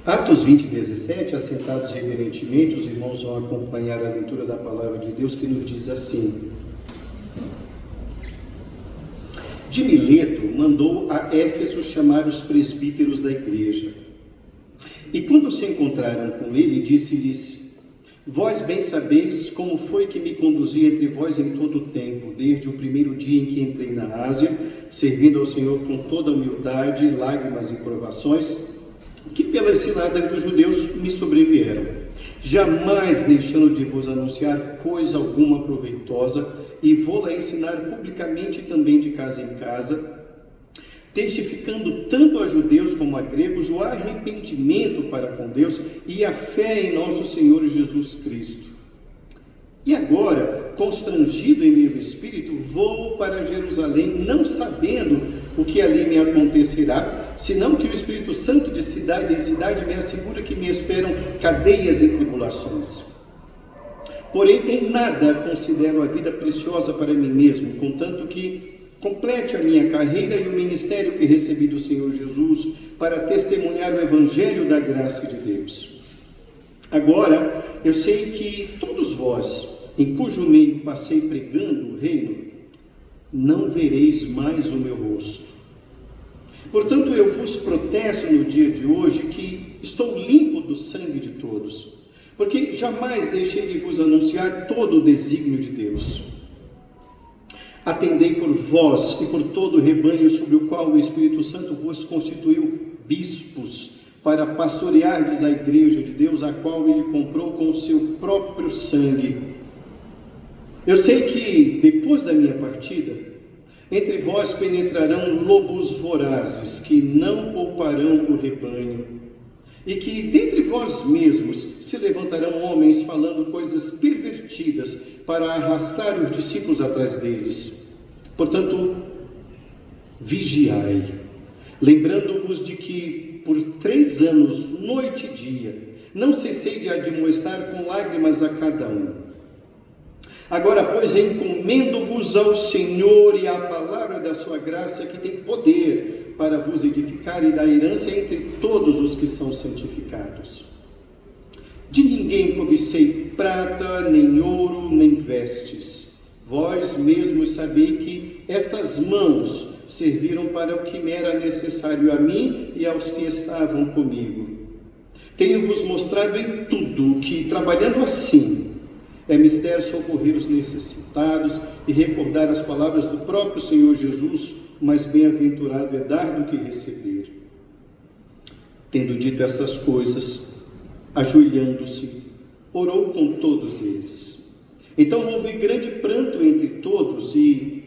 Atos 20, 17, assentados reverentemente, os irmãos vão acompanhar a leitura da palavra de Deus, que nos diz assim: De Mileto mandou a Éfeso chamar os presbíteros da igreja. E quando se encontraram com ele, disse-lhes: Vós bem sabeis como foi que me conduzi entre vós em todo o tempo, desde o primeiro dia em que entrei na Ásia, servindo ao Senhor com toda humildade, lágrimas e provações, que pelas ciladas dos judeus me sobrevieram, jamais deixando de vos anunciar coisa alguma proveitosa, e vou-la ensinar publicamente também de casa em casa, testificando tanto a judeus como a gregos o arrependimento para com Deus e a fé em nosso Senhor Jesus Cristo. E agora, constrangido em meu espírito, vou para Jerusalém, não sabendo o que ali me acontecerá, senão que o Espírito Santo de cidade em cidade me assegura que me esperam cadeias e tribulações. Porém, em nada considero a vida preciosa para mim mesmo, contanto que complete a minha carreira e o ministério que recebi do Senhor Jesus para testemunhar o Evangelho da graça de Deus. Agora, eu sei que todos vós, em cujo meio passei pregando o reino, não vereis mais o meu rosto. Portanto, eu vos protesto no dia de hoje que estou limpo do sangue de todos, porque jamais deixei de vos anunciar todo o desígnio de Deus. Atendei por vós e por todo o rebanho sobre o qual o Espírito Santo vos constituiu bispos, para pastoreardes a igreja de Deus, a qual ele comprou com o seu próprio sangue. Eu sei que, depois da minha partida, entre vós penetrarão lobos vorazes, que não pouparão o rebanho, e que dentre vós mesmos se levantarão homens falando coisas pervertidas para arrastar os discípulos atrás deles. Portanto, vigiai, lembrando-vos de que por 3 anos, noite e dia, não cessei de admoestar com lágrimas a cada um. Agora, pois, encomendo-vos ao Senhor e à palavra da sua graça, que tem poder para vos edificar e dar herança entre todos os que são santificados. De ninguém cobicei prata, nem ouro, nem vestes. Vós mesmos sabei que estas mãos serviram para o que me era necessário a mim e aos que estavam comigo. Tenho-vos mostrado em tudo que, trabalhando assim, é mister socorrer os necessitados e recordar as palavras do próprio Senhor Jesus, mas bem-aventurado é dar do que receber. Tendo dito essas coisas, ajoelhando-se, orou com todos eles. Então houve grande pranto entre todos e,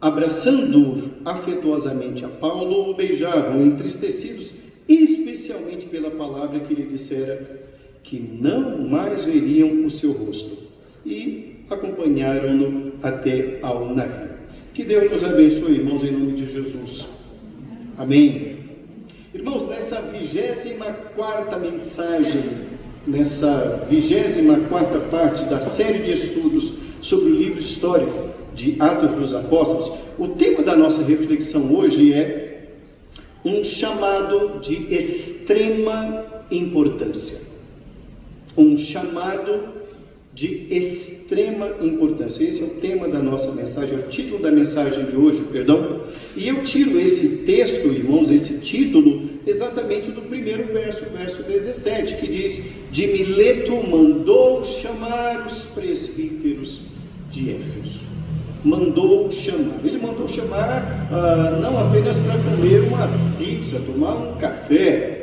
abraçando afetuosamente a Paulo, o beijavam, entristecidos, especialmente pela palavra que lhe dissera, que não mais veriam o seu rosto, e acompanharam-no até ao navio. Que Deus nos abençoe, irmãos, em nome de Jesus. Amém. Irmãos, nessa 24ª mensagem, nessa 24ª parte da série de estudos sobre o livro histórico de Atos dos Apóstolos, o tema da nossa reflexão hoje é um chamado de extrema importância. Um chamado de extrema importância. Esse é o tema da nossa mensagem, é o título da mensagem de hoje, perdão. E eu tiro esse texto, irmãos, esse título, exatamente do primeiro verso, verso 17, que diz: De Mileto mandou chamar os presbíteros de Éfeso. Mandou chamar. Ele mandou chamar não apenas para comer uma pizza, tomar um café,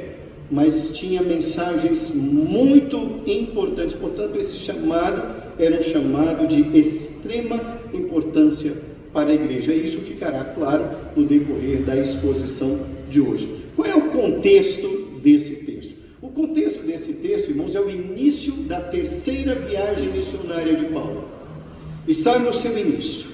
mas tinha mensagens muito importantes. Portanto, esse chamado era um chamado de extrema importância para a igreja. E isso ficará claro no decorrer da exposição de hoje. Qual é o contexto desse texto? O contexto desse texto, irmãos, é o início da 3ª viagem missionária de Paulo. Está no seu início.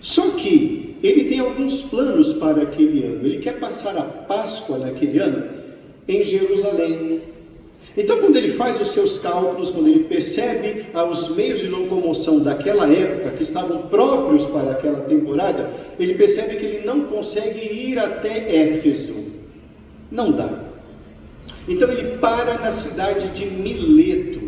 Só que ele tem alguns planos para aquele ano. Ele quer passar a Páscoa naquele ano em Jerusalém. Então, quando ele faz os seus cálculos, quando ele percebe os meios de locomoção daquela época, que estavam próprios para aquela temporada, ele percebe que ele não consegue ir até Éfeso. Não dá. Então ele para na cidade de Mileto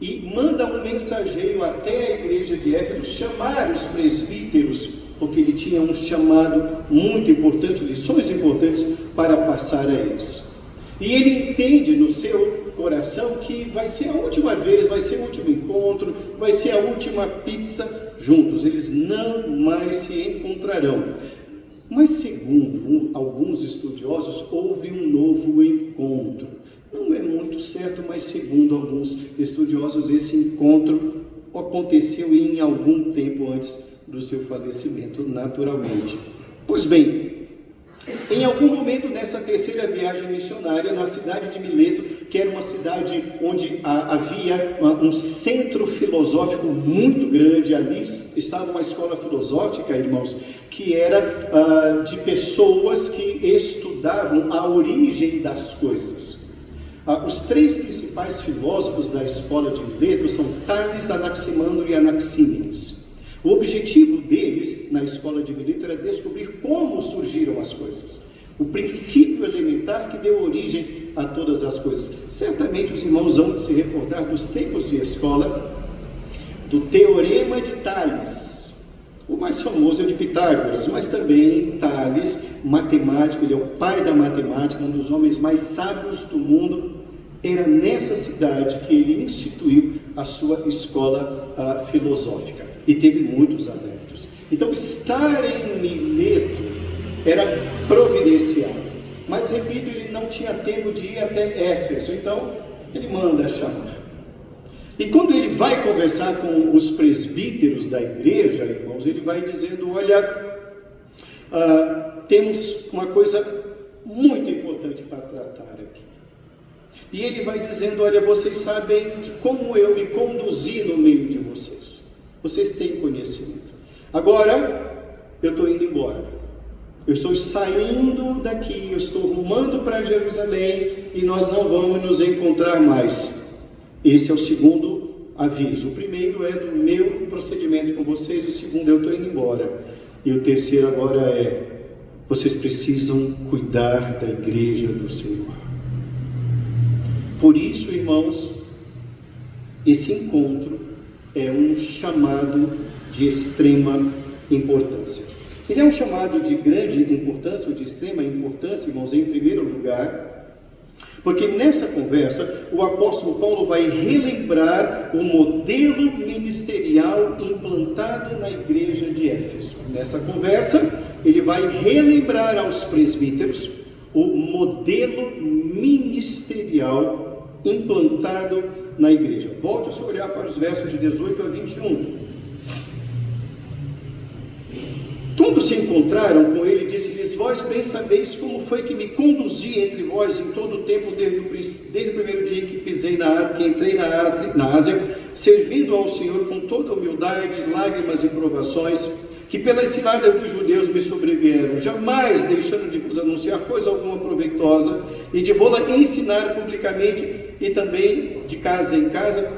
e manda um mensageiro até a igreja de Éfeso chamar os presbíteros, porque ele tinha um chamado muito importante, lições importantes para passar a eles. E ele entende no seu coração que vai ser a última vez, vai ser o último encontro, vai ser a última pizza juntos, eles não mais se encontrarão. Mas segundo alguns estudiosos, houve um novo encontro. Não é muito certo, mas segundo alguns estudiosos, esse encontro aconteceu em algum tempo antes do seu falecimento, naturalmente. Pois bem, em algum momento nessa terceira viagem missionária, na cidade de Mileto, que era uma cidade onde havia um centro filosófico muito grande, ali estava uma escola filosófica, irmãos, que era de pessoas que estudavam a origem das coisas. Os três principais filósofos da escola de Mileto são Tales, Anaximandro e Anaxímenes. O objetivo deles, na escola de Mileto, era descobrir como surgiram as coisas. O princípio elementar que deu origem a todas as coisas. Certamente os irmãos vão se recordar dos tempos de escola, do Teorema de Tales. O mais famoso é de Pitágoras, mas também Tales, matemático, ele é o pai da matemática, um dos homens mais sábios do mundo. Era nessa cidade que ele instituiu a sua escola filosófica. E teve muitos adeptos. Então, estar em Mileto era providencial. Mas, repito, ele não tinha tempo de ir até Éfeso. Então, ele manda chamar. E quando ele vai conversar com os presbíteros da igreja, irmãos, ele vai dizendo, olha, temos uma coisa muito importante para tratar aqui. E ele vai dizendo, olha, vocês sabem de como eu me conduzi no meio de vocês. Vocês têm conhecimento. Agora, eu estou indo embora. Eu estou saindo daqui, eu estou rumando para Jerusalém e nós não vamos nos encontrar mais. Esse é o segundo aviso. O primeiro é do meu procedimento com vocês, o segundo é eu estou indo embora. E o terceiro agora é, vocês precisam cuidar da igreja do Senhor. Por isso, irmãos, esse encontro é um chamado de extrema importância. Ele é um chamado de grande importância, ou de extrema importância, irmãos, em primeiro lugar, porque nessa conversa o apóstolo Paulo vai relembrar o modelo ministerial implantado na igreja de Éfeso. Nessa conversa, ele vai relembrar aos presbíteros o modelo ministerial implantado na igreja. Volte a se olhar para os versos de 18 a 21. Quando se encontraram com ele, disse-lhes, vós bem sabeis como foi que me conduzi entre vós em todo o tempo, desde o primeiro dia que pisei que entrei na Ásia, servindo ao Senhor com toda humildade, lágrimas e provações, que pela cilada dos judeus me sobrevieram, jamais deixando de vos anunciar coisa alguma proveitosa, e de vou-la ensinar publicamente, e também de casa em casa,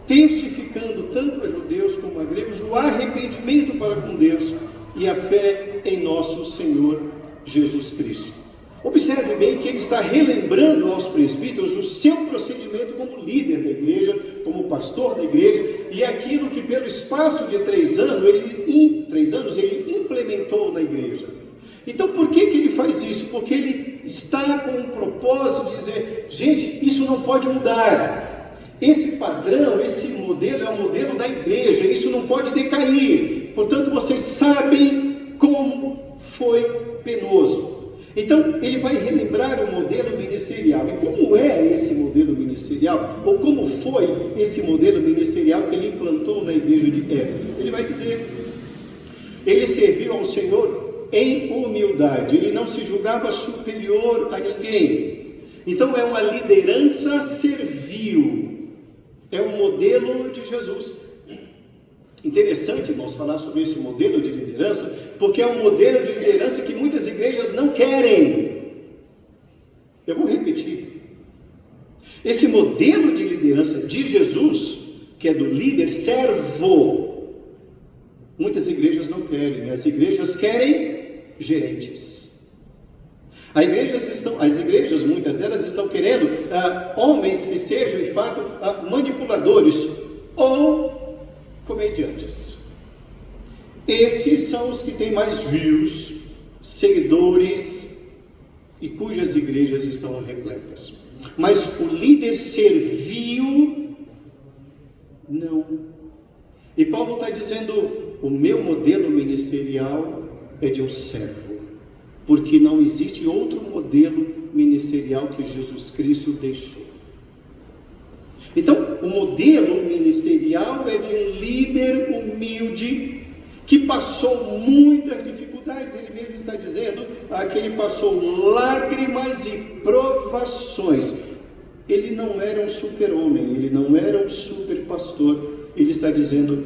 testificando tanto a judeus como a gregos o arrependimento para com Deus e a fé em nosso Senhor Jesus Cristo. Observe bem que ele está relembrando aos presbíteros o seu procedimento como líder da igreja, como pastor da igreja, e aquilo que pelo espaço de 3 anos ele implementou na igreja. Então, por que ele faz isso? Porque ele está com um propósito de dizer, gente, isso não pode mudar. Esse padrão, esse modelo é o modelo da igreja, isso não pode decair. Portanto, vocês sabem como foi penoso. Então, ele vai relembrar o modelo ministerial. E como é esse modelo ministerial? Ou como foi esse modelo ministerial que ele implantou na igreja de Éfeso? Ele vai dizer, ele serviu ao Senhor em humildade, ele não se julgava superior a ninguém. Então é uma liderança servil, é um modelo de Jesus. Interessante, irmãos, falar sobre esse modelo de liderança, porque é um modelo de liderança que muitas igrejas não querem. Eu vou repetir. Esse modelo de liderança de Jesus, que é do líder servo, muitas igrejas não querem. As igrejas querem gerentes. As igrejas, muitas delas, estão querendo homens que sejam, de fato, manipuladores ou comediantes. Esses são os que têm mais views, seguidores e cujas igrejas estão repletas. Mas o líder servil, não. E Paulo está dizendo, o meu modelo ministerial é de um servo, porque não existe outro modelo ministerial que Jesus Cristo deixou. Então, o modelo ministerial é de um líder humilde, que passou muitas dificuldades. Ele mesmo está dizendo que ele passou lágrimas e provações. Ele não era um super-homem, ele não era um super-pastor. Ele está dizendo,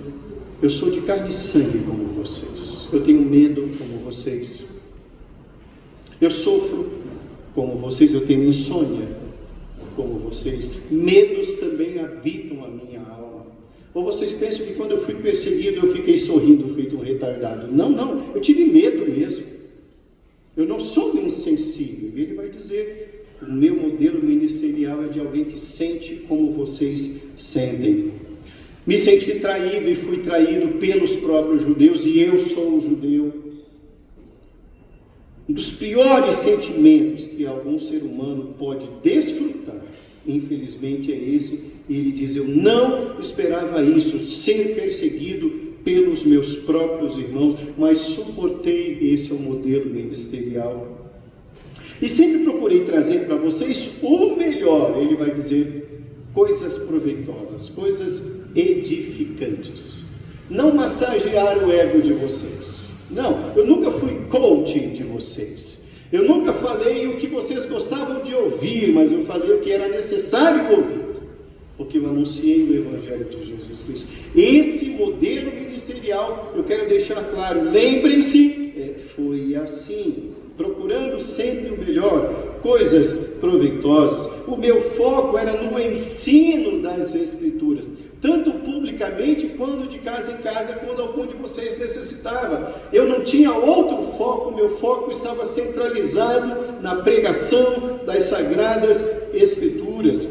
eu sou de carne e sangue como vocês, eu tenho medo como vocês, eu sofro como vocês, eu tenho insônia como vocês, medos também habitam a minha alma. Ou vocês pensam que quando eu fui perseguido eu fiquei sorrindo feito um retardado? Não, eu tive medo mesmo. Eu não sou insensível. Ele vai dizer, o meu modelo ministerial é de alguém que sente como vocês sentem. Me senti traído e fui traído pelos próprios judeus, e eu sou um judeu. Um dos piores sentimentos que algum ser humano pode desfrutar, infelizmente, é esse. E ele diz, eu não esperava isso, ser perseguido pelos meus próprios irmãos, mas suportei. Esse é o modelo ministerial. E sempre procurei trazer para vocês o melhor. Ele vai dizer, coisas proveitosas, coisas edificantes. Não massagear o ego de vocês. Não, eu nunca fui coaching de vocês. Eu nunca falei o que vocês gostavam de ouvir, mas eu falei o que era necessário ouvir, porque eu anunciei o Evangelho de Jesus Cristo. Esse modelo ministerial, eu quero deixar claro, lembrem-se, foi assim, procurando sempre o melhor, coisas proveitosas. O meu foco era no ensino das Escrituras, tanto publicamente quanto de casa em casa, quando algum de vocês necessitava. Eu não tinha outro foco, meu foco estava centralizado na pregação das Sagradas Escrituras.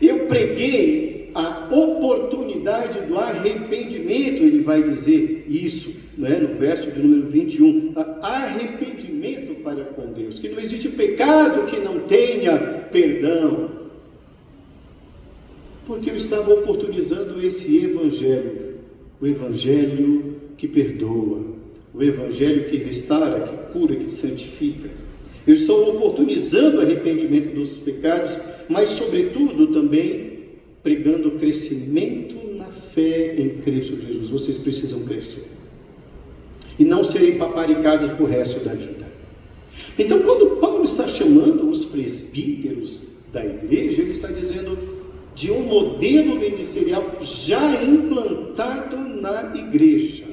Eu preguei a oportunidade do arrependimento, ele vai dizer isso, no verso de número 21, arrependimento para com Deus, que não existe pecado que não tenha perdão, porque eu estava oportunizando esse evangelho, o evangelho que perdoa, o evangelho que restaura, que cura, que santifica. Eu estou oportunizando o arrependimento dos pecados, mas sobretudo também pregando o crescimento na fé em Cristo Jesus. Vocês precisam crescer e não serem paparicados para o resto da vida. Então, quando Paulo está chamando os presbíteros da igreja, ele está dizendo de um modelo ministerial já implantado na igreja.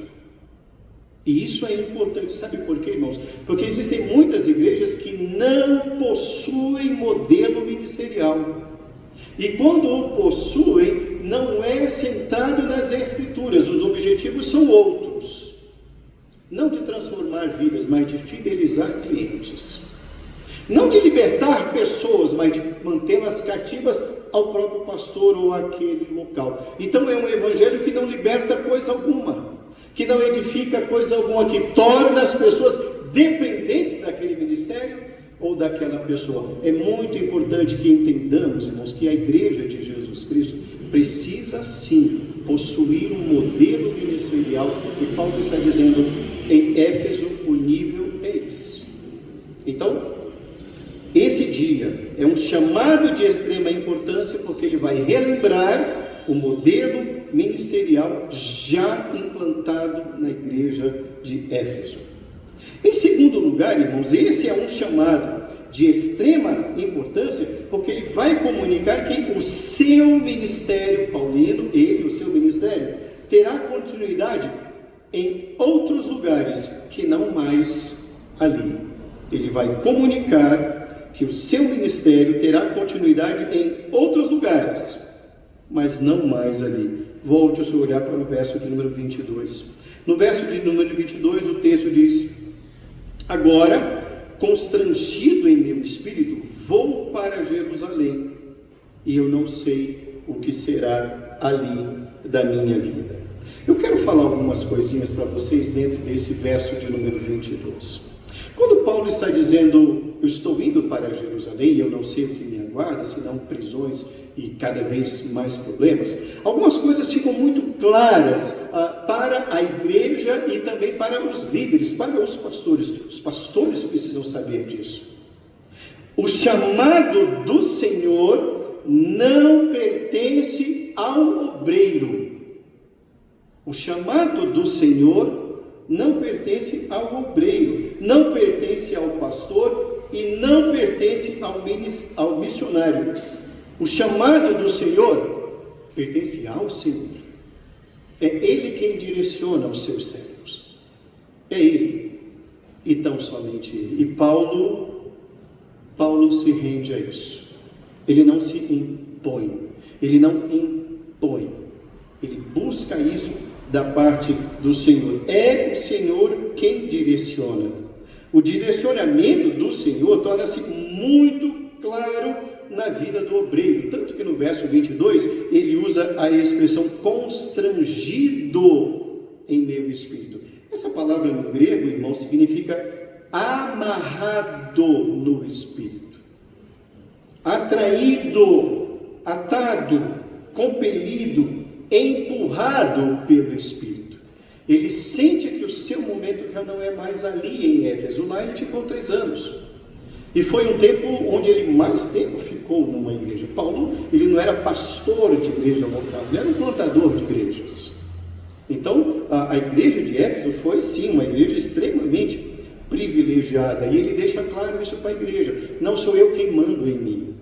E isso é importante, sabe por quê, irmãos? Porque existem muitas igrejas que não possuem modelo ministerial. E quando o possuem, não é centrado nas Escrituras. Os objetivos são outros. Não de transformar vidas, mas de fidelizar clientes. Não de libertar pessoas, mas de mantê-las cativas ao próprio pastor ou àquele local. Então é um evangelho que não liberta coisa alguma, que não edifica coisa alguma, que torna as pessoas dependentes daquele ministério ou daquela pessoa. É muito importante que entendamos, irmãos, que a igreja de Jesus Cristo precisa sim possuir um modelo ministerial, e Paulo está dizendo em Éfeso, o nível é esse. Então, esse dia é um chamado de extrema importância, porque ele vai relembrar o modelo ministerial já implantado na igreja de Éfeso. Em segundo lugar, irmãos, esse é um chamado de extrema importância, porque ele vai comunicar que o seu ministério paulino, o seu ministério, terá continuidade em outros lugares que não mais ali. Ele vai comunicar que o seu ministério terá continuidade em outros lugares, mas não mais ali. Volte o seu olhar para o verso de número 22. No verso de número 22, o texto diz: agora, constrangido em meu espírito, vou para Jerusalém e eu não sei o que será ali da minha vida. Eu quero falar algumas coisinhas para vocês dentro desse verso de número 22. Quando Paulo está dizendo, eu estou indo para Jerusalém e eu não sei o que me aguarda, senão prisões e cada vez mais problemas, algumas coisas ficam muito claras para a igreja e também para os líderes, para os pastores. Os pastores precisam saber disso. O chamado do Senhor não pertence ao obreiro. O chamado do Senhor não pertence ao obreiro, não pertence ao pastor e não pertence ao missionário. O chamado do Senhor pertence ao Senhor. É Ele quem direciona os seus servos. É Ele. E tão somente Ele. E Paulo se rende a isso. Ele não se impõe. Ele não impõe. Ele busca isso da parte do Senhor. É o Senhor quem direciona. O direcionamento do Senhor torna-se muito claro na vida do obreiro, tanto que no verso 22 ele usa a expressão constrangido em meu espírito. Essa palavra no grego, irmão, significa amarrado no espírito, atraído, atado, compelido, empurrado pelo Espírito. Ele sente que o seu momento já não é mais ali em Éfeso. Lá ele ficou 3 anos. E foi um tempo onde ele mais tempo ficou numa igreja. Paulo, ele não era pastor de igreja local, ele era um plantador de igrejas. Então, a igreja de Éfeso foi sim uma igreja extremamente privilegiada. E ele deixa claro isso para a igreja. Não sou eu quem mando em mim.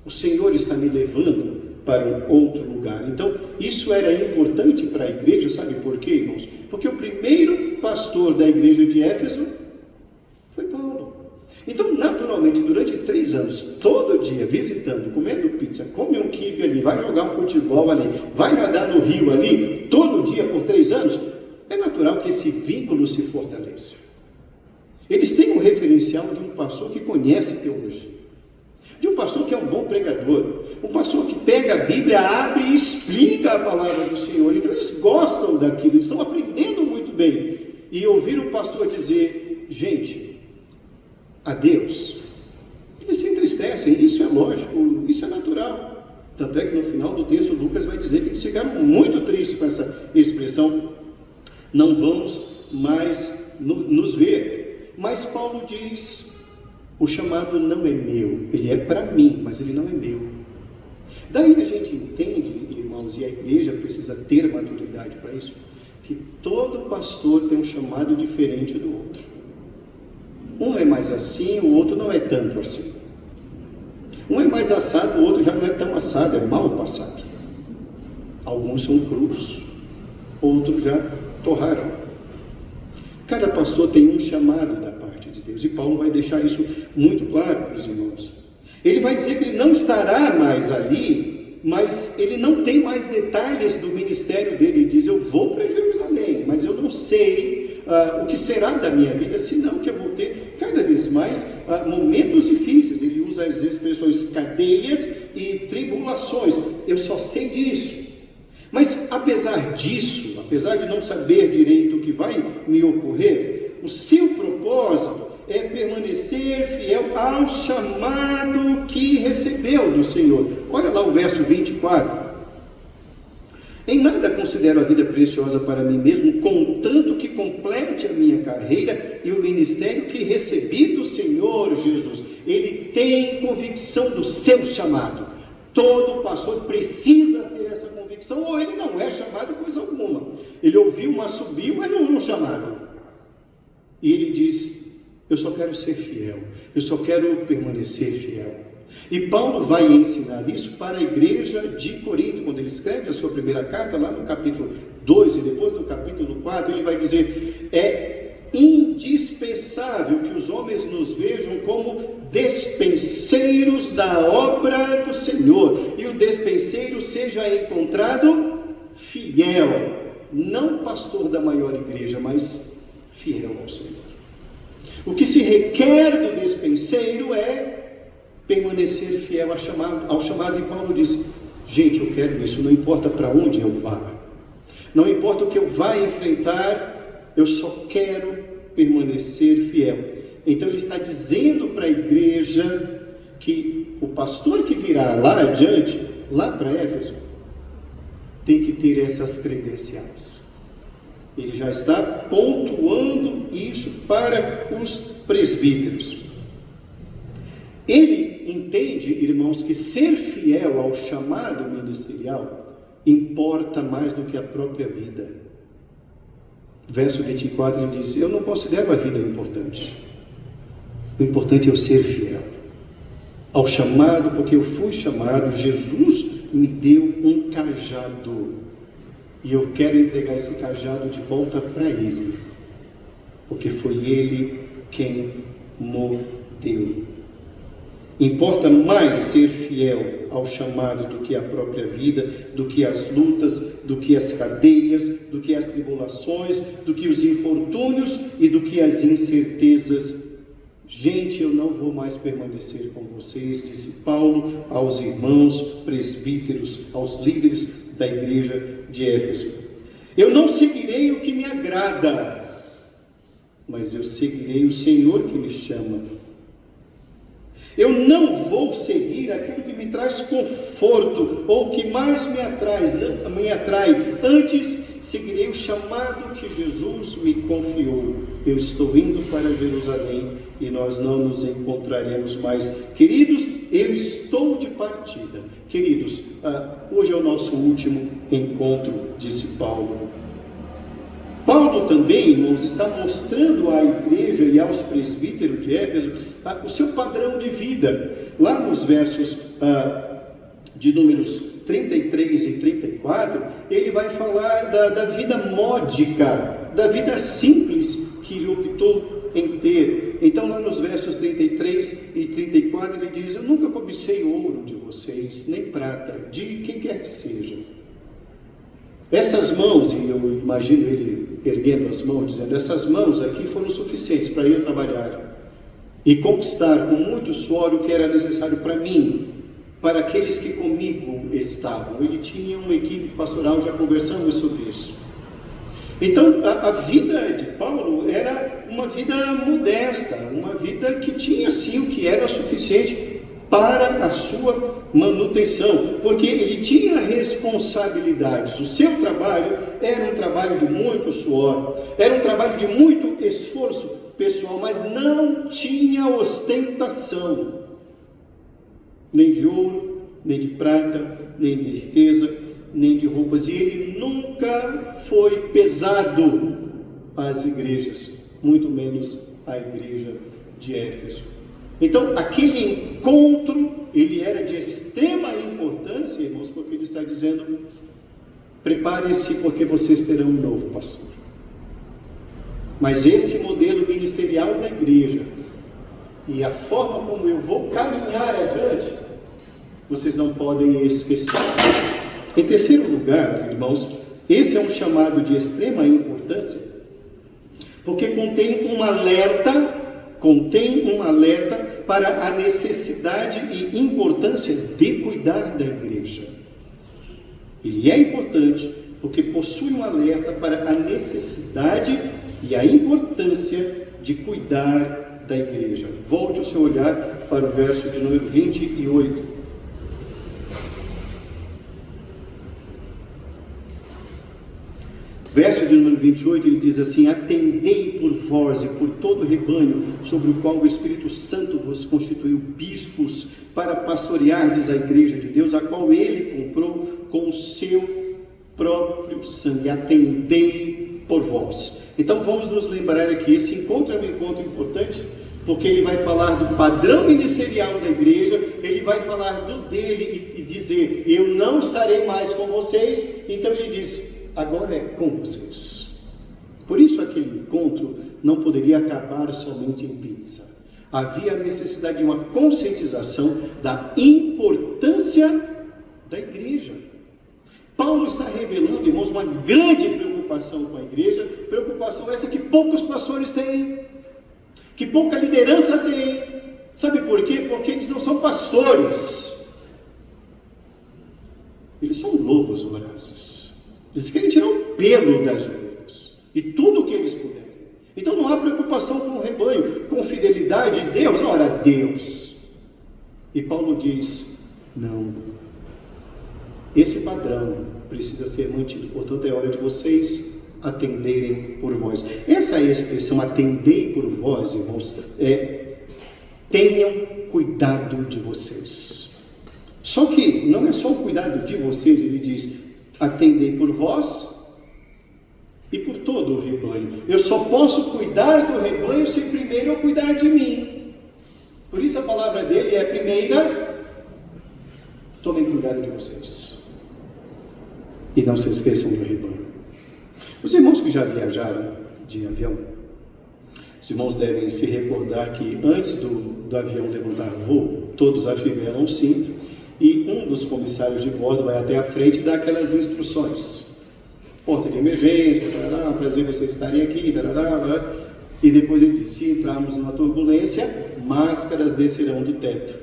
O Senhor está me levando para um outro lugar. Então, isso era importante para a igreja, sabe por quê, irmãos? Porque o primeiro pastor da igreja de Éfeso foi Paulo. Então, naturalmente, durante 3 anos, todo dia, visitando, comendo pizza, come um quibe ali, vai jogar um futebol ali, vai nadar no rio ali, todo dia por 3 anos, é natural que esse vínculo se fortaleça. Eles têm um referencial de um pastor que conhece teologia, de um pastor que é um bom pregador, um pastor que pega a Bíblia, abre e explica a palavra do Senhor. Então eles gostam daquilo, eles estão aprendendo muito bem. E ouvir o pastor dizer, gente, adeus, eles se entristecem, isso é lógico, isso é natural. Tanto é que no final do texto Lucas vai dizer que eles ficaram muito tristes com essa expressão, não vamos mais nos ver. Mas Paulo diz, o chamado não é meu, ele é para mim, mas ele não é meu. Daí a gente entende, irmãos, e a igreja precisa ter maturidade para isso, que todo pastor tem um chamado diferente do outro. Um é mais assim, o outro não é tanto assim. Um é mais assado, o outro já não é tão assado, é mal passado. Alguns são crus, outros já torraram. Cada pastor tem um chamado da parte de Deus, e Paulo vai deixar isso muito claro para os irmãos. Ele vai dizer que ele não estará mais ali, mas ele não tem mais detalhes do ministério dele. Ele diz, eu vou para Jerusalém, mas eu não sei o que será da minha vida, senão que eu vou ter cada vez mais momentos difíceis. Ele usa as expressões cadeias e tribulações. Eu só sei disso. Mas apesar disso, apesar de não saber direito o que vai me ocorrer, o seu propósito é permanecer fiel ao chamado que recebeu do Senhor. Olha lá o verso 24. Em nada considero a vida preciosa para mim mesmo, contanto que complete a minha carreira e o ministério que recebi do Senhor Jesus. Ele tem convicção do seu chamado. Todo pastor precisa ter essa convicção, ou ele não é chamado coisa alguma. Ele ouviu, mas subiu, mas não é um chamado. E ele diz, eu só quero ser fiel, eu só quero permanecer fiel. E Paulo vai ensinar isso para a igreja de Corinto, quando ele escreve a sua primeira carta, lá no capítulo 2 e depois no capítulo 4, ele vai dizer, é indispensável que os homens nos vejam como despenseiros da obra do Senhor, e o despenseiro seja encontrado fiel, não pastor da maior igreja, mas fiel ao Senhor. O que se requer do despenseiro é permanecer fiel ao chamado. E Paulo diz: gente, eu quero isso, não importa para onde eu vá, não importa o que eu vá enfrentar, eu só quero permanecer fiel. Então ele está dizendo para a igreja que o pastor que virá lá adiante, lá para Éfeso, tem que ter essas credenciais. Ele já está pontuando isso para os presbíteros. Ele entende, irmãos, que ser fiel ao chamado ministerial importa mais do que a própria vida. Verso 24 ele diz: eu não considero a vida importante. O importante é eu ser fiel ao chamado, porque eu fui chamado. Jesus me deu um cajado e eu quero entregar esse cajado de volta para Ele, porque foi Ele quem me deu. Importa mais ser fiel ao chamado do que a própria vida, do que as lutas, do que as cadeias, do que as tribulações, do que os infortúnios e do que as incertezas. Gente, eu não vou mais permanecer com vocês, disse Paulo aos irmãos presbíteros, aos líderes da igreja de Éfeso. Eu não seguirei o que me agrada, mas eu seguirei o Senhor que me chama. Eu não vou seguir aquilo que me traz conforto ou que mais me atrai. Antes, seguirei o chamado que Jesus me confiou. Eu estou indo para Jerusalém e nós não nos encontraremos mais. Queridos, eu estou de partida. Queridos, hoje é o nosso último encontro, disse Paulo. Paulo também, irmãos, está mostrando à igreja e aos presbíteros de Éfeso o seu padrão de vida. Lá nos versos de números 33 e 34, ele vai falar da vida módica, da vida simples que ele optou em ter. Então lá nos versos 33 e 34 ele diz: eu nunca cobicei ouro de vocês, nem prata, de quem quer que seja. Essas mãos, e eu imagino ele erguendo as mãos, dizendo: essas mãos aqui foram suficientes para eu trabalhar e conquistar com muito suor o que era necessário para mim, para aqueles que comigo estavam. Ele tinha uma equipe pastoral, já conversamos sobre isso. Então a vida de Paulo era uma vida modesta, uma vida que tinha sim o que era suficiente para a sua manutenção, porque ele tinha responsabilidades. O seu trabalho era um trabalho de muito suor, era um trabalho de muito esforço pessoal, mas não tinha ostentação, nem de ouro, nem de prata, nem de riqueza, nem de roupas. E ele nunca foi pesado às igrejas, muito menos à igreja de Éfeso. Então, aquele encontro, ele era de extrema importância, irmãos, porque ele está dizendo: preparem-se, porque vocês terão um novo pastor. Mas esse modelo ministerial da igreja e a forma como eu vou caminhar adiante, vocês não podem esquecer. Em terceiro lugar, irmãos, esse é um chamado de extrema importância, porque contém um alerta para a necessidade e importância de cuidar da igreja. Ele é importante porque possui um alerta para a necessidade e a importância de cuidar da igreja. Volte o seu olhar para o verso de número 28. Verso de número 28, ele diz assim: atendei por vós e por todo o rebanho sobre o qual o Espírito Santo vos constituiu bispos para pastoreardes a igreja de Deus, a qual ele comprou com o seu próprio sangue. Atendei por vós. Então vamos nos lembrar aqui, esse encontro é um encontro importante, porque ele vai falar do padrão ministerial da igreja, ele vai falar do dele e dizer: eu não estarei mais com vocês. Então ele diz: agora é com vocês. Por isso aquele encontro não poderia acabar somente em pizza. Havia a necessidade de uma conscientização da importância da igreja. Paulo está revelando, irmãos, uma grande preocupação com a igreja, preocupação essa que poucos pastores têm. que pouca liderança tem. Sabe por quê? Porque eles não são pastores. Eles são lobos vorazes. Eles querem tirar o pelo das ovelhas. E tudo o que eles puderem. Então não há preocupação com o rebanho, com fidelidade de Deus. Ora, Deus. E Paulo diz, não. Esse padrão precisa ser mantido. Portanto, é hora de vocês atenderem por vós. Essa expressão, atendei por vós, irmãos, tenham cuidado de vocês. Só que não é só o cuidado de vocês, ele diz, atendei por vós e por todo o rebanho. Eu só posso cuidar do rebanho se primeiro eu cuidar de mim. Por isso a palavra dele é: primeira, tomem cuidado de vocês. E não se esqueçam do rebanho. Os irmãos que já viajaram de avião, os irmãos devem se recordar que antes do avião levantar voo, todos afivelam o cinto e um dos comissários de bordo vai até a frente e dá aquelas instruções. Porta de emergência, prazer vocês estarem aqui, e depois ele diz, se entrarmos numa turbulência, máscaras descerão do teto.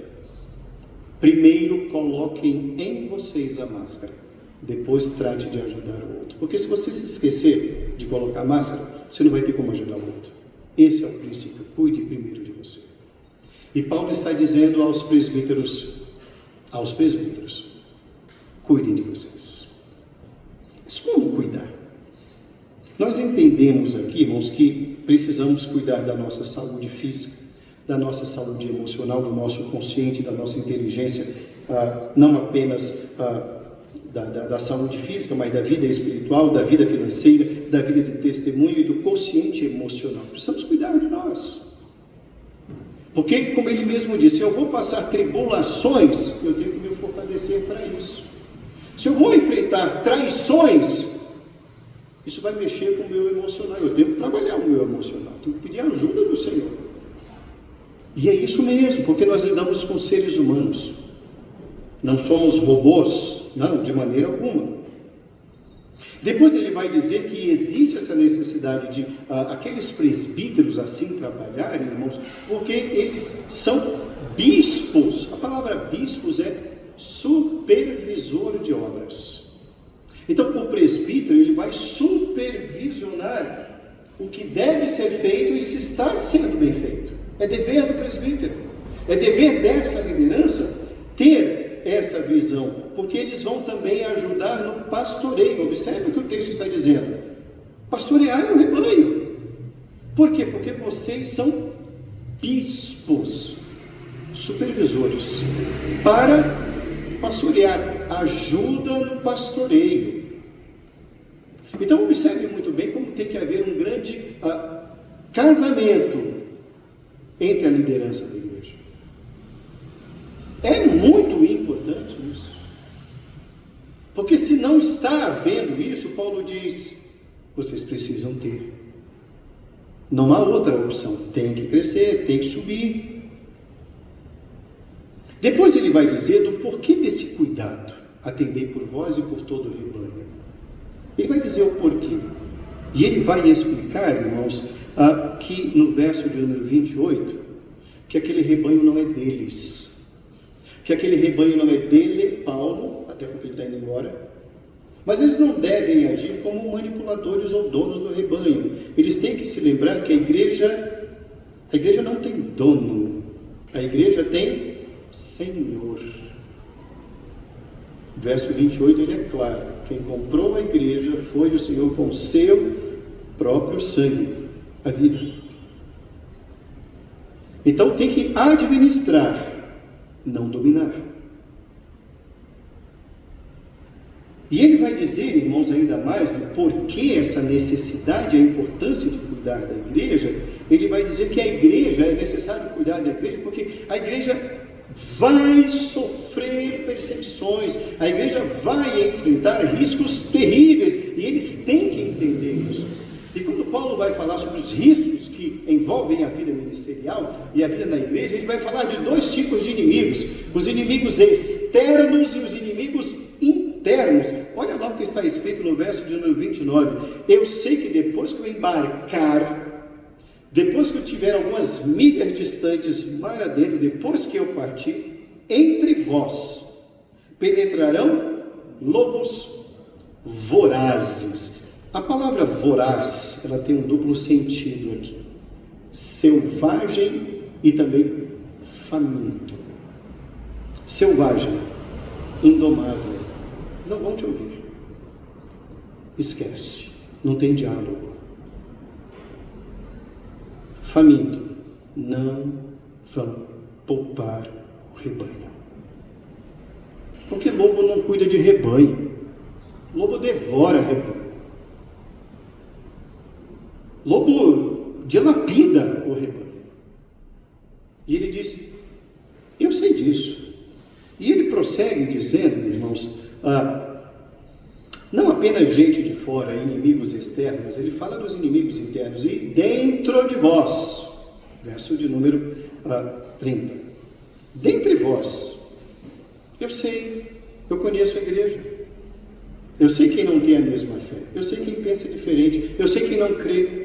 Primeiro coloquem em vocês a máscara, depois trate de ajudar o outro. Porque se você se esquecer de colocar a máscara, você não vai ter como ajudar o outro. Esse é o princípio, cuide primeiro de você. E Paulo está dizendo aos presbíteros, cuidem de vocês. Mas como cuidar? Nós entendemos aqui, irmãos, que precisamos cuidar da nossa saúde física, da nossa saúde emocional, do nosso consciente, da nossa inteligência, não apenas da saúde física, mas da vida espiritual, da vida financeira, da vida de testemunho e do consciente emocional. Precisamos cuidar de nós. Porque, como ele mesmo disse, se eu vou passar tribulações, eu tenho que me fortalecer para isso. Se eu vou enfrentar traições, isso vai mexer com o meu emocional. Eu tenho que trabalhar o meu emocional, tenho que pedir ajuda do Senhor. E é isso mesmo, porque nós lidamos com seres humanos. Não somos robôs, não, de maneira alguma. Depois ele vai dizer que existe essa necessidade de aqueles presbíteros assim trabalharem, irmãos, porque eles são bispos. A palavra bispos é supervisor de obras. Então, o presbítero, ele vai supervisionar o que deve ser feito e se está sendo bem feito. É dever do presbítero, é dever dessa liderança ter essa visão, porque eles vão também ajudar no pastoreio. Observe o que o texto está dizendo: pastorear o rebanho. Por quê? Porque vocês são bispos, supervisores, para pastorear, ajuda no pastoreio. Então observe muito bem como tem que haver um grande casamento entre a liderança da igreja. É muito importante isso. Porque se não está havendo isso, Paulo diz, vocês precisam ter. Não há outra opção. Tem que crescer, tem que subir. Depois ele vai dizer do porquê desse cuidado. Atendei por vós e por todo o rebanho. Ele vai dizer o porquê. E ele vai explicar, irmãos, que no verso de número 28, que aquele rebanho não é deles. Que aquele rebanho não é dele, Paulo, até porque ele está indo embora. Mas eles não devem agir como manipuladores ou donos do rebanho. Eles têm que se lembrar que a igreja não tem dono. A igreja tem Senhor. Verso 28, ele é claro. Quem comprou a igreja foi o Senhor com seu próprio sangue, a vida. Então tem que administrar, não dominar. E ele vai dizer, irmãos, ainda mais do porquê essa necessidade, a importância de cuidar da igreja. Ele vai dizer que a igreja, é necessário cuidar da igreja, porque a igreja vai sofrer perseguições, a igreja vai enfrentar riscos terríveis, e eles têm que entender isso. E quando Paulo vai falar sobre os riscos que envolvem a vida ministerial e a vida na igreja, ele vai falar de dois tipos de inimigos: os inimigos externos e os inimigos internos. Olha lá o que está escrito no verso de número 29. Eu sei que depois que eu embarcar, depois que eu tiver algumas milhas distantes mar adentro, depois que eu partir, entre vós penetrarão lobos vorazes. A palavra voraz, ela tem um duplo sentido aqui. Selvagem e também faminto. Selvagem, indomável. Não vão te ouvir. Esquece. Não tem diálogo. Faminto. Não vão poupar o rebanho. Porque lobo não cuida de rebanho. Lobo devora rebanho. Lobo dilapida o rebanho. E ele disse, eu sei disso. E ele prossegue dizendo, irmãos, não apenas gente de fora, inimigos externos, mas ele fala dos inimigos internos. E dentro de vós, verso de número 30. Dentre vós, eu sei, eu conheço a igreja. Eu sei quem não tem a mesma fé. Eu sei quem pensa diferente. Eu sei quem não crê.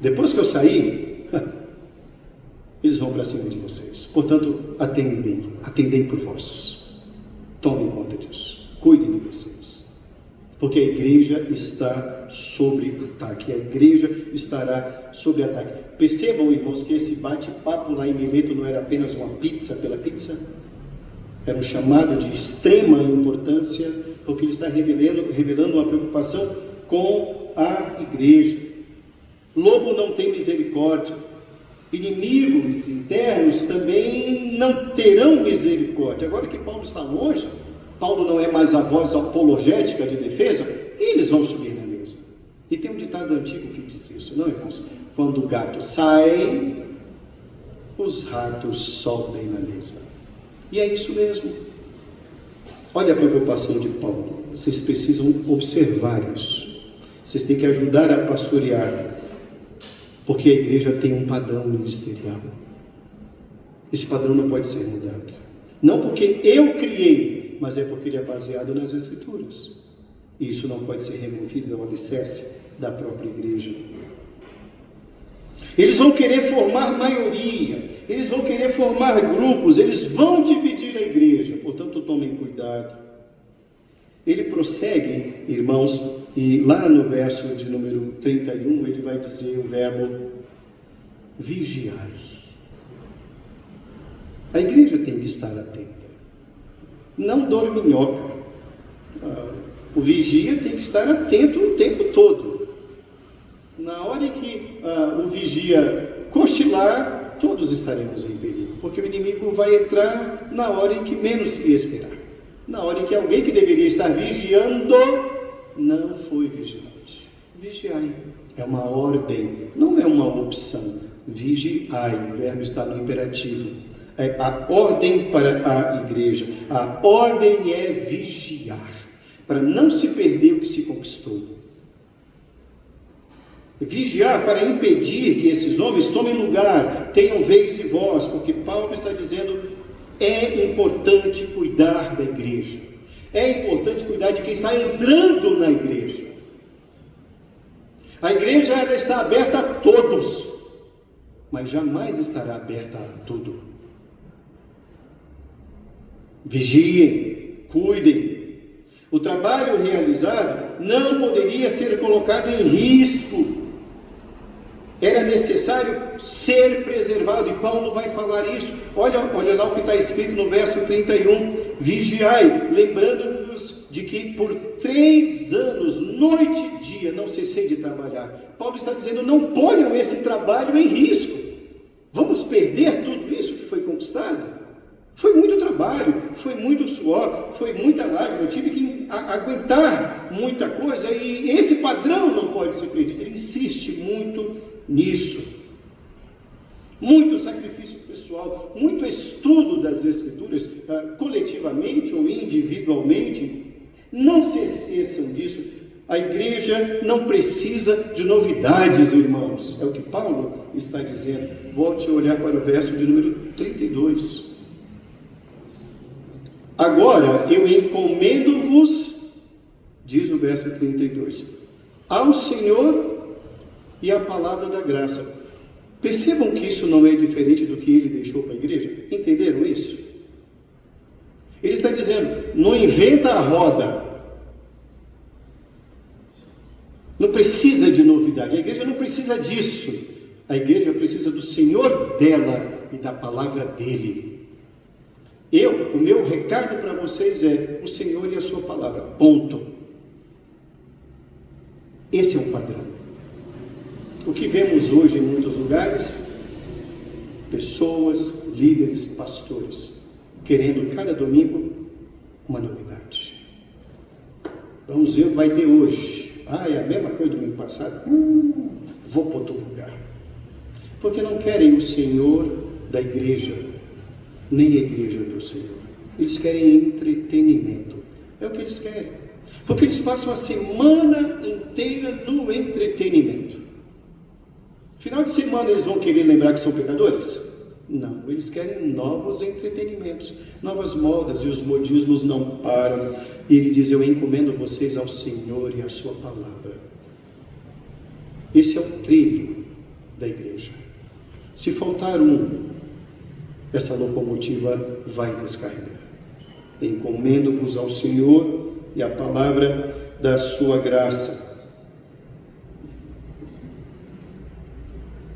Depois que eu sair, eles vão para cima de vocês. Portanto, atendei por vós. Tomem conta disso. Cuidem de vocês. Porque a igreja está sob ataque. A igreja estará sob ataque. Percebam, irmãos, que esse bate-papo lá em Mileto não era apenas uma pizza pela pizza. Era um chamado de extrema importância, porque ele está revelando uma preocupação com a igreja. Lobo não tem misericórdia. Inimigos internos também não terão misericórdia. Agora que Paulo está longe, Paulo não é mais a voz apologética de defesa, eles vão subir na mesa. E tem um ditado antigo que diz isso, não, irmãos? Quando o gato sai, os ratos sobem na mesa. E é isso mesmo. Olha a preocupação de Paulo. Vocês precisam observar isso. Vocês têm que ajudar a pastorear. Porque a igreja tem um padrão ministerial. Esse padrão não pode ser mudado. Não porque eu criei, mas é porque ele é baseado nas Escrituras. E isso não pode ser removido ao alicerce da própria igreja. Eles vão querer formar maioria, eles vão querer formar grupos, eles vão dividir a igreja. Portanto, tomem cuidado. Ele prossegue, irmãos, e lá no verso de número 31, ele vai dizer o verbo vigiai. A igreja tem que estar atenta. Não dorminhoca. O vigia tem que estar atento o tempo todo. Na hora em que o vigia cochilar, todos estaremos em perigo. Porque o inimigo vai entrar na hora em que menos se esperar. Na hora em que alguém que deveria estar vigiando, não foi vigilante. Vigiai. É uma ordem, não é uma opção. Vigiai. O verbo está no imperativo. É a ordem para a igreja. A ordem é vigiar. Para não se perder o que se conquistou. Vigiar para impedir que esses homens tomem lugar, tenham vez e voz. Porque Paulo está dizendo, é importante cuidar da igreja. É importante cuidar de quem está entrando na igreja. A igreja ela está aberta a todos, mas jamais estará aberta a tudo. Vigiem, cuidem. O trabalho realizado não poderia ser colocado em risco. Era necessário ser preservado, e Paulo vai falar isso. Olha lá o que está escrito no verso 31. Vigiai, lembrando-vos de que por 3 anos, noite e dia, não cessei de trabalhar. Paulo está dizendo, não ponham esse trabalho em risco. Vamos perder tudo isso que foi conquistado? Foi muito trabalho, foi muito suor, foi muita lágrima, eu tive que aguentar muita coisa, e esse padrão não pode ser perdido. Ele insiste muito nisso. Muito sacrifício pessoal, muito estudo das Escrituras, coletivamente ou individualmente. Não se esqueçam disso. A igreja não precisa de novidades, irmãos. É o que Paulo está dizendo. Volte a olhar para o verso de número 32. Agora eu encomendo-vos, diz o verso 32, ao Senhor e à palavra da graça. Percebam que isso não é diferente do que ele deixou para a igreja. Entenderam isso? Ele está dizendo, não inventa a roda. Não precisa de novidade. A igreja não precisa disso. A igreja precisa do Senhor dela e da palavra dele. O meu recado para vocês é o Senhor e a sua palavra. Ponto. Esse é um padrão. O que vemos hoje em muitos lugares, pessoas, líderes, pastores, querendo cada domingo uma novidade. Vamos ver o que vai ter hoje. É a mesma coisa do domingo passado? Vou para outro lugar. Porque não querem o Senhor da igreja, nem a igreja do Senhor. Eles querem entretenimento. É o que eles querem. Porque eles passam a semana inteira no entretenimento. Final de semana eles vão querer lembrar que são pecadores? Não, eles querem novos entretenimentos, novas modas, e os modismos não param. E ele diz, eu encomendo vocês ao Senhor e à sua palavra. Esse é o trilho da igreja. Se faltar essa locomotiva vai descarregar. Encomendo-vos ao Senhor e à palavra da sua graça.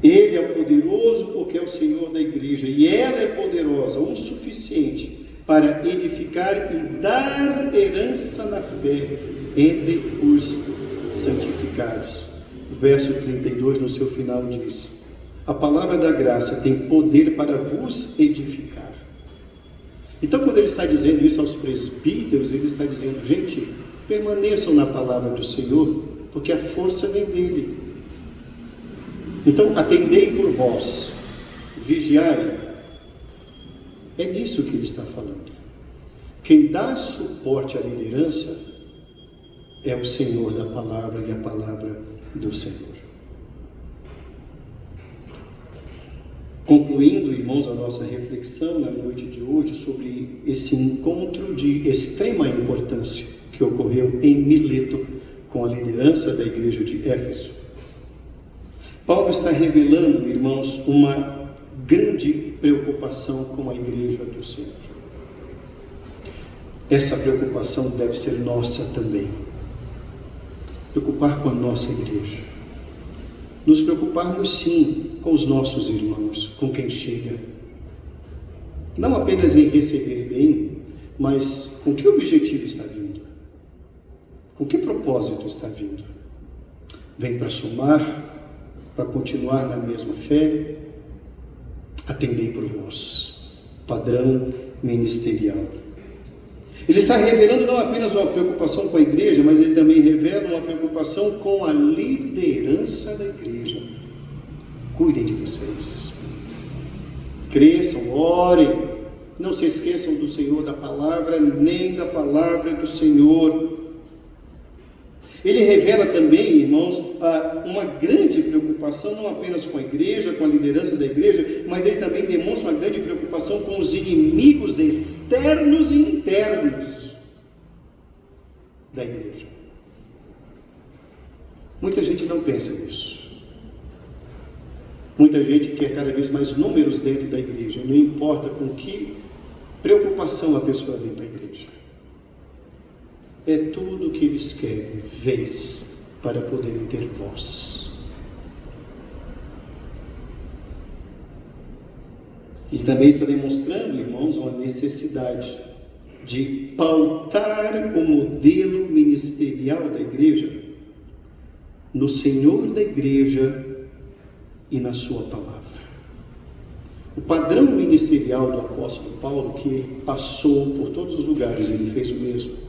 Ele é poderoso porque é o Senhor da igreja, e ela é poderosa o suficiente para edificar e dar herança na fé entre os santificados. O verso 32 no seu final diz, a palavra da graça tem poder para vos edificar. Então, quando ele está dizendo isso aos presbíteros, ele está dizendo, gente, permaneçam na palavra do Senhor, porque a força vem dele. Então, atendei por vós, vigiai. É disso que ele está falando. Quem dá suporte à liderança é o Senhor da palavra e a palavra do Senhor. Concluindo, irmãos, a nossa reflexão na noite de hoje sobre esse encontro de extrema importância que ocorreu em Mileto com a liderança da igreja de Éfeso. Paulo está revelando, irmãos, uma grande preocupação com a igreja do Senhor. Essa preocupação deve ser nossa também. Preocupar com a nossa igreja. Nos preocuparmos sim com os nossos irmãos, com quem chega. Não apenas em receber bem, mas com que objetivo está vindo? Com que propósito está vindo? Vem para somar? Para continuar na mesma fé? Atendei por vós. Padrão ministerial. Ele está revelando não apenas uma preocupação com a igreja, mas ele também revela uma preocupação com a liderança da igreja. Cuidem de vocês. Cresçam, orem. Não se esqueçam do Senhor da palavra, nem da palavra do Senhor. Ele revela também, irmãos, uma grande preocupação, não apenas com a igreja, com a liderança da igreja, mas ele também demonstra uma grande preocupação com os inimigos externos e internos da igreja. Muita gente não pensa nisso. Muita gente quer cada vez mais números dentro da igreja, não importa com que preocupação a pessoa vem para a igreja. É tudo o que eles querem, vez, para poderem ter voz. Ele também está demonstrando, irmãos, uma necessidade de pautar o modelo ministerial da igreja no Senhor da igreja e na sua palavra. O padrão ministerial do apóstolo Paulo, que ele passou por todos os lugares, ele fez o mesmo.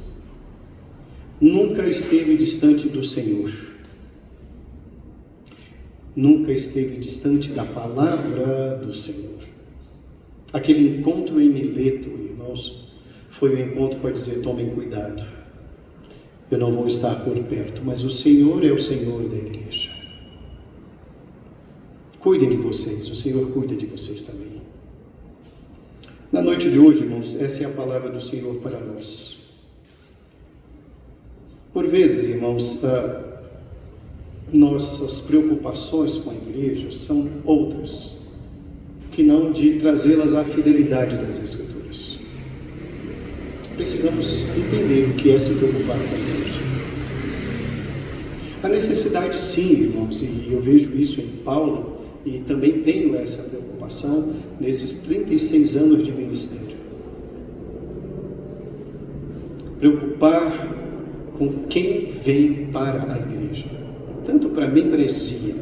Nunca esteve distante do Senhor. Nunca esteve distante da palavra do Senhor. Aquele encontro em Mileto, irmãos, foi um encontro para dizer, tomem cuidado. Eu não vou estar por perto, mas o Senhor é o Senhor da igreja. Cuidem de vocês, o Senhor cuida de vocês também. Na noite de hoje, irmãos, essa é a palavra do Senhor para nós. Por vezes, irmãos, nossas preocupações com a igreja são outras, que não de trazê-las à fidelidade das Escrituras. Precisamos entender o que é se preocupar com a igreja. A necessidade, sim, irmãos, e eu vejo isso em Paulo, e também tenho essa preocupação nesses 36 anos de ministério. Preocupar com quem vem para a igreja, tanto para a membresia,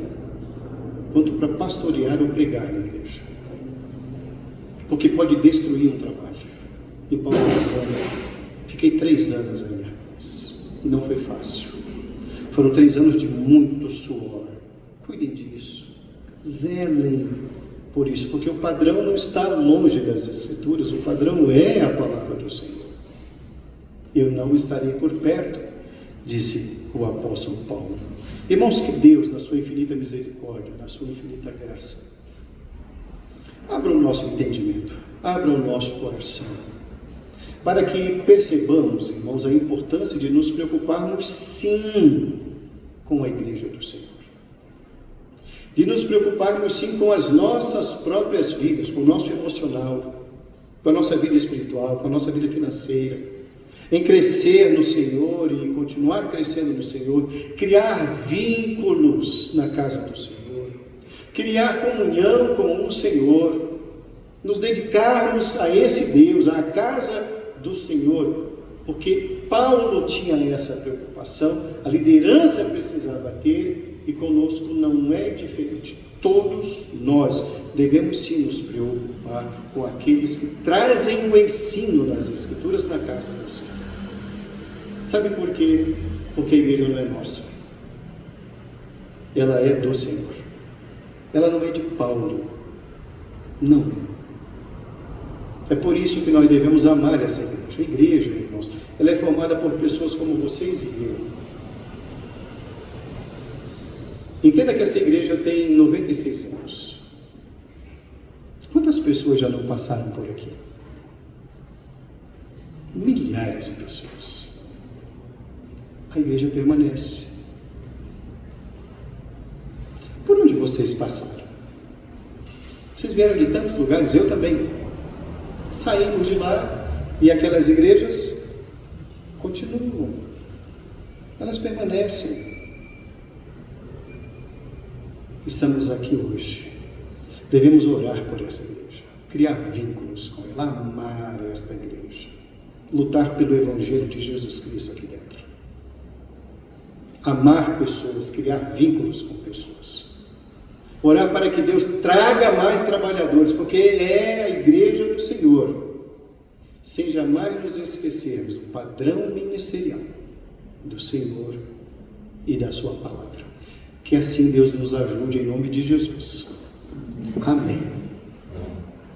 quanto para pastorear ou pregar na igreja. Porque pode destruir um trabalho. E Paulo dizendo, fiquei 3 anos em Atenas, e não foi fácil. Foram 3 anos de muito suor. Cuidem disso. Zelem por isso, porque o padrão não está longe das Escrituras, o padrão é a palavra do Senhor. Eu não estarei por perto, disse o apóstolo Paulo. Irmãos, que Deus, na sua infinita misericórdia, na sua infinita graça, abra o nosso entendimento, abra o nosso coração, para que percebamos, irmãos, a importância de nos preocuparmos sim com a igreja do Senhor. De nos preocuparmos sim com as nossas próprias vidas, com o nosso emocional, com a nossa vida espiritual, com a nossa vida financeira, em crescer no Senhor e continuar crescendo no Senhor, criar vínculos na casa do Senhor, criar comunhão com o Senhor, nos dedicarmos a esse Deus, à casa do Senhor, porque Paulo tinha essa preocupação, a liderança precisava ter, e conosco não é diferente. Todos nós devemos sim nos preocupar com aqueles que trazem o ensino das Escrituras na casa do Senhor. Sabe por quê? Porque a igreja não é nossa. Ela é do Senhor. Ela não é de Paulo. Não. É por isso que nós devemos amar essa igreja. A igreja, irmãos, ela é formada por pessoas como vocês e eu. Entenda que essa igreja tem 96 anos. Quantas pessoas já não passaram por aqui? Milhares de pessoas. A igreja permanece. Por onde vocês passaram? Vocês vieram de tantos lugares, eu também. Saímos de lá e aquelas igrejas continuam. Elas permanecem. Estamos aqui hoje. Devemos orar por essa igreja, criar vínculos com ela, amar esta igreja, lutar pelo Evangelho de Jesus Cristo aqui dentro. Amar pessoas, criar vínculos com pessoas. Orar para que Deus traga mais trabalhadores, porque é a igreja do Senhor. Sem jamais nos esquecermos do padrão ministerial do Senhor e da sua palavra. Que assim Deus nos ajude em nome de Jesus. Amém.